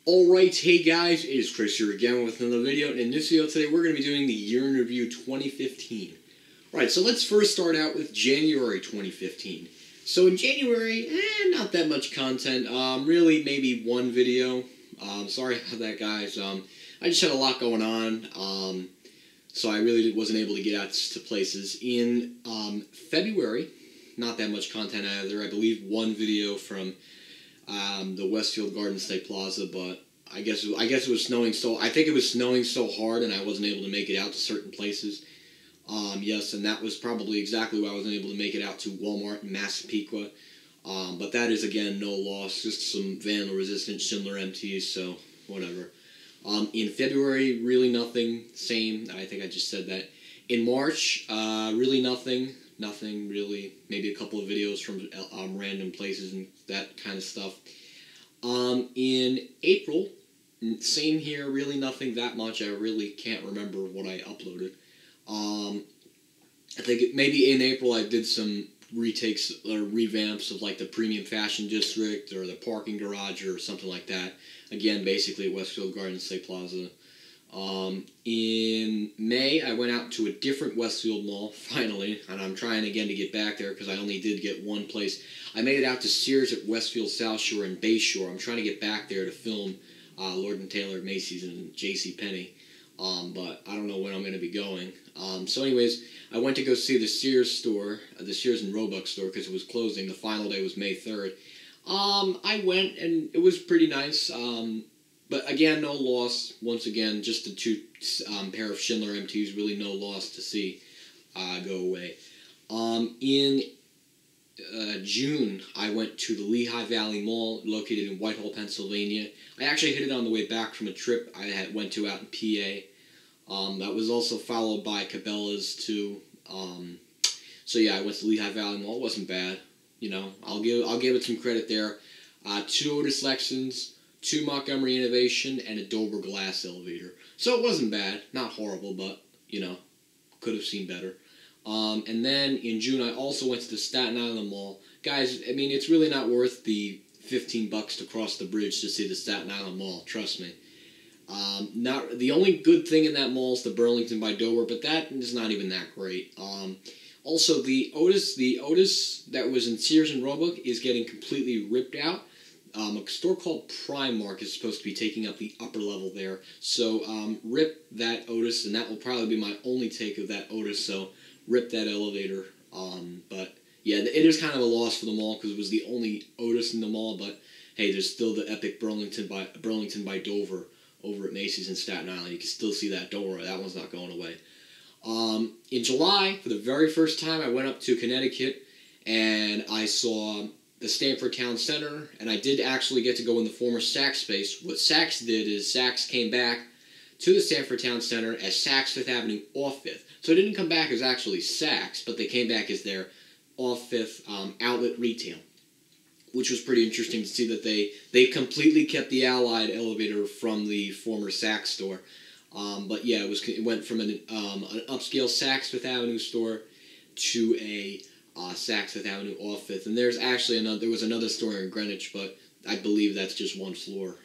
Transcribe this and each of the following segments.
Alright, hey guys, it is Chris here again with another video, and in this video today we're going to be doing the Year in Review 2015. Alright, so let's first start out with January 2015. So in January, not that much content, really maybe one video. Sorry about that, guys. I just had a lot going on, so I really wasn't able to get out to places. In February, not that much content either. I believe one video from the Westfield Garden State Plaza, but I guess it was snowing so. I think it was snowing so hard, and I wasn't able to make it out to certain places. Yes, and that was probably exactly why I wasn't able to make it out to Walmart in Massapequa. But that is again no loss, just some vandal-resistant Schindler MTs. So whatever. In February, really nothing. Same. I think I just said that. In March, really nothing. Nothing really. Maybe a couple of videos from random places and that kind of stuff. In April, same here. Really nothing that much. I really can't remember what I uploaded. I think maybe in April I did some retakes or revamps of like the Premium Fashion District or the Parking Garage or something like that. Again, basically at Westfield Garden State Plaza. In May, I went out to a different Westfield mall, finally, and I'm trying again to get back there because I only did get one place. I made it out to Sears at Westfield South Shore and Bay Shore. I'm trying to get back there to film Lord & Taylor, Macy's, and JCPenney, but I don't know when I'm going to be going. So anyways, I went to go see the Sears store, the Sears and Roebuck store, because it was closing. The final day was May 3rd. I went, and it was pretty nice. But again, no loss. Once again, just the two pair of Schindler MTs, really no loss to see go away. In June, I went to the Lehigh Valley Mall, located in Whitehall, Pennsylvania. I actually hit it on the way back from a trip I went to out in PA. That was also followed by Cabela's too. So yeah, I went to Lehigh Valley Mall. It wasn't bad. You know, I'll give it some credit there. 2 Otis Lexans, 2 Montgomery Innovation, and a Dover Glass elevator. So it wasn't bad. Not horrible, but, you know, could have seen better. And then in June, I also went to the Staten Island Mall. Guys, I mean, it's really not worth the $15 to cross the bridge to see the Staten Island Mall. Trust me. The only good thing in that mall is the Burlington by Dover, but that is not even that great. Also, the Otis that was in Sears and Roebuck is getting completely ripped out. A store called Primark is supposed to be taking up the upper level there. So, rip that Otis, and that will probably be my only take of that Otis, so rip that elevator. But, yeah, it is kind of a loss for the mall because it was the only Otis in the mall, but, hey, there's still the epic Burlington by Dover over at Macy's in Staten Island. You can still see that. Don't worry, that one's not going away. In July, for the very first time, I went up to Connecticut, and I saw the Stamford Town Center, and I did actually get to go in the former Saks space. What Saks did is Saks came back to the Stamford Town Center as Saks Fifth Avenue off Fifth. So it didn't come back as actually Saks, but they came back as their off Fifth outlet retail, which was pretty interesting to see that they completely kept the Allied elevator from the former Saks store. But yeah, it went from an upscale Saks Fifth Avenue store to a Saks Fifth Avenue off Fifth, and there's actually there was another store in Greenwich, but I believe that's just one floor.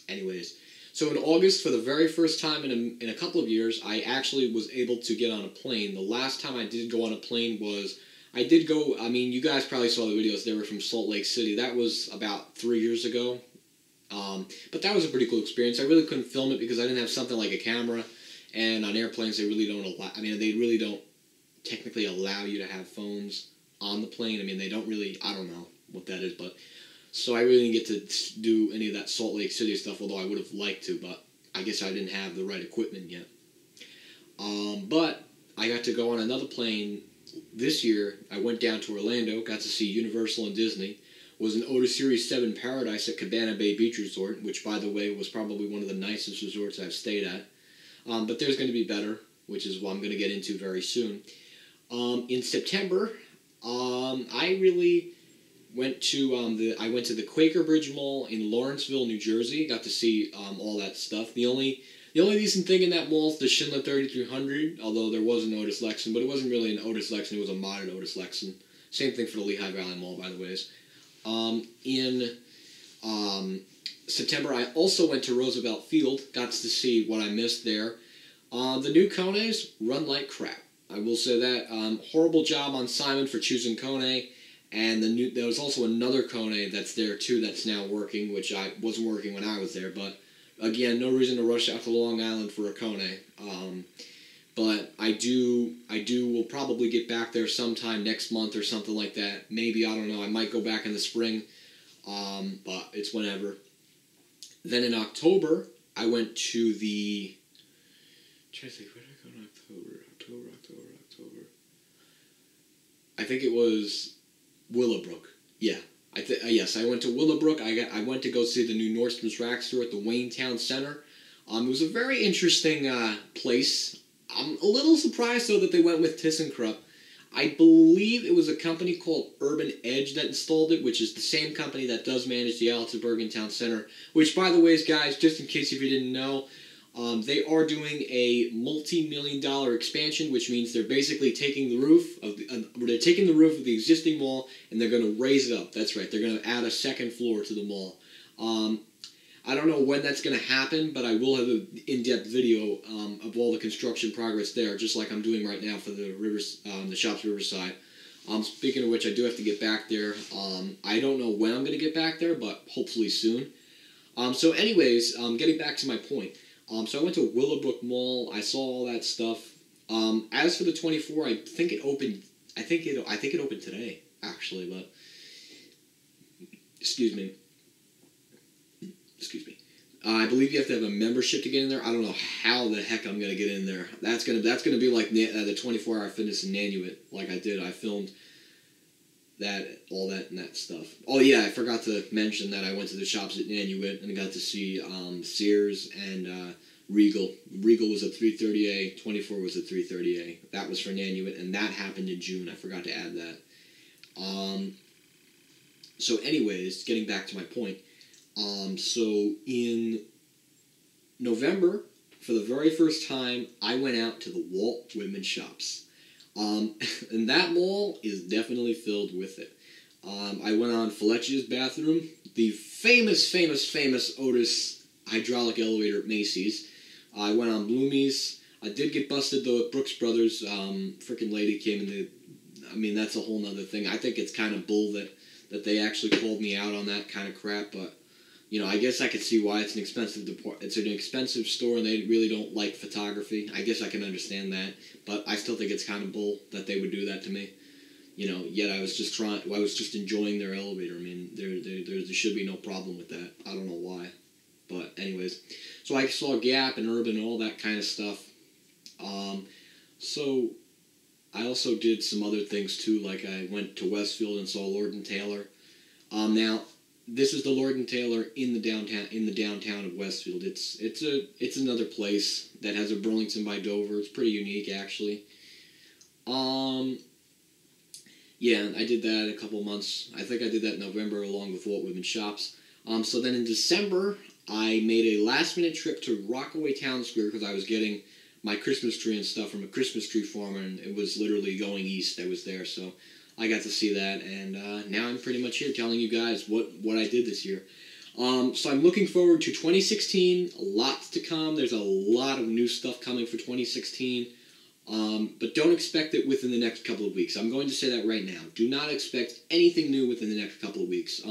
Anyways, so in August, for the very first time in a couple of years, I actually was able to get on a plane. The last time I did go on a plane was, I mean, you guys probably saw the videos, they were from Salt Lake City. That was about 3 years ago. But that was a pretty cool experience. I really couldn't film it because I didn't have something like a camera, and on airplanes they really don't allow, they really don't technically allow you to have phones on the plane. I mean, they don't really, I don't know what that is, but, so I really didn't get to do any of that Salt Lake City stuff, although I would have liked to, but I guess I didn't have the right equipment yet. But I got to go on another plane this year. I went down to Orlando, got to see Universal and Disney, was an Otis Series 7 Paradise at Cabana Bay Beach Resort, which, by the way, was probably one of the nicest resorts I've stayed at. But there's going to be better, which is what I'm going to get into very soon. In September, I really went to I went to the Quaker Bridge Mall in Lawrenceville, New Jersey. Got to see all that stuff. The only decent thing in that mall is the Schindler 3300, although there was an Otis Lexan, but it wasn't really an Otis Lexan, it was a modern Otis Lexan. Same thing for the Lehigh Valley Mall, by the way. In September, I also went to Roosevelt Field. Got to see what I missed there. The new Kones run like crap. I will say that. Horrible job on Simon for choosing Kone. And there was also another Kone that's there too that's now working, which I wasn't working when I was there. But again, no reason to rush out to Long Island for a Kone. But I will probably get back there sometime next month or something like that. Maybe, I don't know. I might go back in the spring. But it's whenever. Then in October, I went to the... I'm trying to think, where did I go in October? October. I think it was Willowbrook. Yeah. Yes, I went to Willowbrook. I went to go see the new Nordstrom's Rack store at the Wayne Town Center. It was a very interesting place. I'm a little surprised, though, that they went with ThyssenKrupp. I believe it was a company called Urban Edge that installed it, which is the same company that does manage the Altenburg Town Center. Which, by the way, guys, just in case if you didn't know, they are doing a multi-million-dollar expansion, which means they're basically taking the roof of the existing mall and they're going to raise it up. That's right. They're going to add a second floor to the mall. I don't know when that's going to happen, but I will have an in-depth video of all the construction progress there, just like I'm doing right now for the Shops Riverside. Speaking of which, I do have to get back there. I don't know when I'm going to get back there, but hopefully soon. So anyways, getting back to my point. So I went to Willowbrook Mall. I saw all that stuff. As for the 24, I think it opened. I think it opened today, actually. But excuse me. I believe you have to have a membership to get in there. I don't know how the heck I'm gonna get in there. That's gonna be like the 24-hour fitness in Nanuet, like I did. I filmed all that stuff. Oh yeah, I forgot to mention that I went to the shops at Nanuet and I got to see Sears and Regal. Regal was at 330A. 24 was at 330A. That was for Nanuet, and that happened in June. I forgot to add that. So anyways, getting back to my point. So in November, for the very first time, I went out to the Walt Whitman shops. And that mall is definitely filled with it. I went on Fletcher's bathroom, the famous Otis hydraulic elevator at Macy's. I went on Bloomie's. I did get busted, though, at Brooks Brothers. Frickin' lady came in the... I mean, that's a whole nother thing. I think it's kind of bull that they actually called me out on that kind of crap, but... You know, I guess I could see why it's an expensive store and they really don't like photography. I guess I can understand that, but I still think it's kind of bull that they would do that to me. You know, yet I was just enjoying their elevator. I mean, there should be no problem with that. I don't know why, but anyways, so I saw Gap and Urban and all that kind of stuff. So I also did some other things too, like I went to Westfield and saw Lord & Taylor. Now. This is the Lord & Taylor in the downtown of Westfield. It's another place that has a Burlington by Dover. It's pretty unique, actually. Yeah, I did that a couple months. I think I did that in November along with Walt Whitman Shops. So then in December, I made a last-minute trip to Rockaway Town Square because I was getting my Christmas tree and stuff from a Christmas tree farmer, and it was literally going east. I was there, so... I got to see that, and now I'm pretty much here telling you guys what I did this year. So I'm looking forward to 2016. Lots to come. There's a lot of new stuff coming for 2016. But don't expect it within the next couple of weeks. I'm going to say that right now. Do not expect anything new within the next couple of weeks.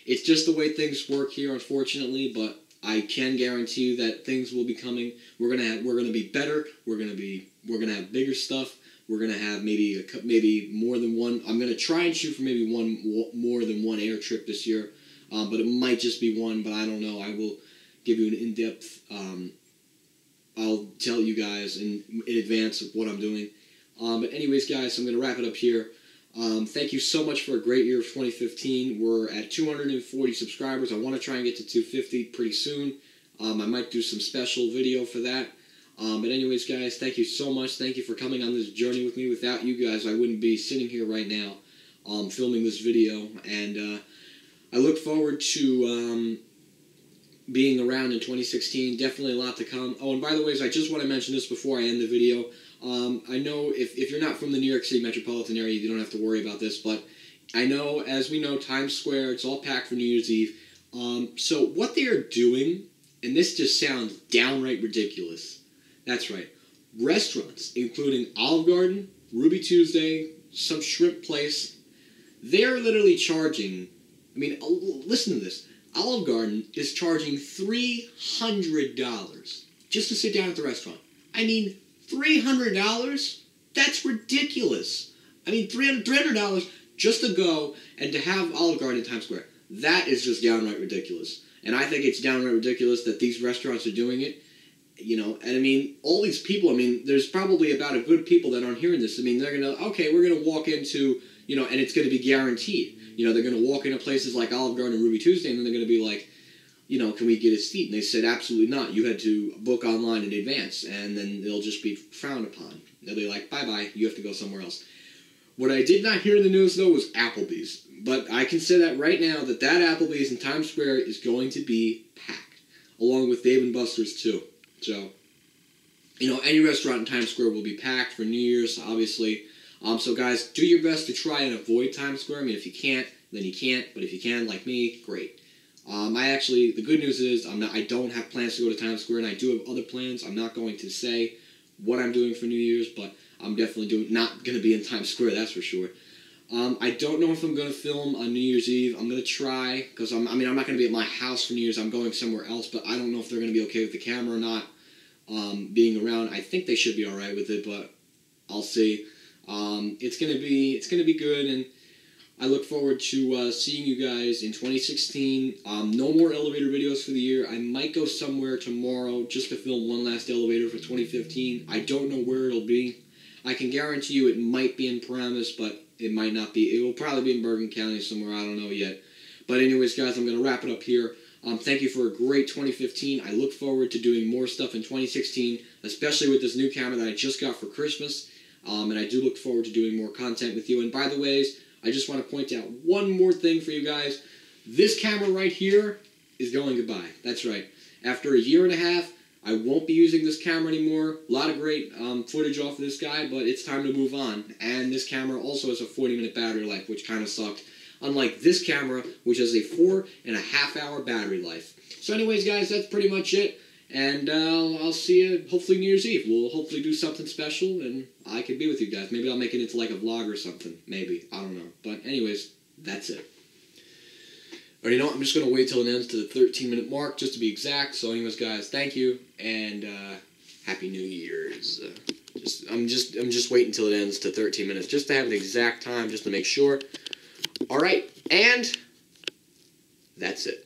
It's just the way things work here, unfortunately, but I can guarantee you that things will be coming. We're gonna be better. We're gonna have bigger stuff. We're going to have maybe more than one. I'm going to try and shoot for maybe more than one air trip this year. But it might just be one, but I don't know. I will give you an in-depth, I'll tell you guys in advance of what I'm doing. But anyways, guys, I'm going to wrap it up here. Thank you so much for a great year of 2015. We're at 240 subscribers. I want to try and get to 250 pretty soon. I might do some special video for that. But anyways, guys, thank you so much. Thank you for coming on this journey with me. Without you guys, I wouldn't be sitting here right now filming this video. And I look forward to being around in 2016. Definitely a lot to come. Oh, and by the way, I just want to mention this before I end the video. I know if you're not from the New York City metropolitan area, you don't have to worry about this. But I know, as we know, Times Square, it's all packed for New Year's Eve. So what they are doing, and this just sounds downright ridiculous. That's right. Restaurants, including Olive Garden, Ruby Tuesday, some shrimp place, they're literally charging, I mean, listen to this. Olive Garden is charging $300 just to sit down at the restaurant. I mean, $300? That's ridiculous. I mean, $300 just to go and to have Olive Garden in Times Square. That is just downright ridiculous. And I think it's downright ridiculous that these restaurants are doing it. You know, and I mean, all these people, I mean, there's probably about a good people that aren't hearing this. I mean, they're going to, okay, we're going to walk into, you know, and it's going to be guaranteed. You know, they're going to walk into places like Olive Garden and Ruby Tuesday, and then they're going to be like, you know, can we get a seat? And they said, absolutely not. You had to book online in advance, and then they'll just be frowned upon. They'll be like, bye-bye, you have to go somewhere else. What I did not hear in the news, though, was Applebee's. But I can say that right now, that Applebee's in Times Square is going to be packed, along with Dave & Buster's, too. So, you know, any restaurant in Times Square will be packed for New Year's, obviously. So, guys, do your best to try and avoid Times Square. I mean, if you can't, then you can't. But if you can, like me, great. The good news is I don't have plans to go to Times Square, and I do have other plans. I'm not going to say what I'm doing for New Year's, but I'm definitely not going to be in Times Square, that's for sure. I don't know if I'm going to film on New Year's Eve. I'm going to try, because I'm not going to be at my house for New Year's. I'm going somewhere else, but I don't know if they're going to be okay with the camera or not being around. I think they should be all right with it, but I'll see. It's going to be good, and I look forward to seeing you guys in 2016. No more elevator videos for the year. I might go somewhere tomorrow just to film one last elevator for 2015. I don't know where it'll be. I can guarantee you it might be in Paramus, but it might not be. It will probably be in Bergen County somewhere. I don't know yet. But anyways, guys, I'm going to wrap it up here. Thank you for a great 2015. I look forward to doing more stuff in 2016, especially with this new camera that I just got for Christmas. And I do look forward to doing more content with you. And by the way, I just want to point out one more thing for you guys. This camera right here is going goodbye. That's right. After a year and a half, I won't be using this camera anymore. A lot of great footage off of this guy, but it's time to move on. And this camera also has a 40-minute battery life, which kind of sucked. Unlike this camera, which has a 4.5-hour battery life. So anyways, guys, that's pretty much it. And I'll see you hopefully New Year's Eve. We'll hopefully do something special, and I can be with you guys. Maybe I'll make it into like a vlog or something. Maybe. I don't know. But anyways, that's it. Or you know what? I'm just going to wait till it ends to the 13-minute mark, just to be exact. So anyways, guys, thank you, and Happy New Year's. I'm just waiting until it ends to 13 minutes, just to have the exact time, just to make sure. All right, and that's it.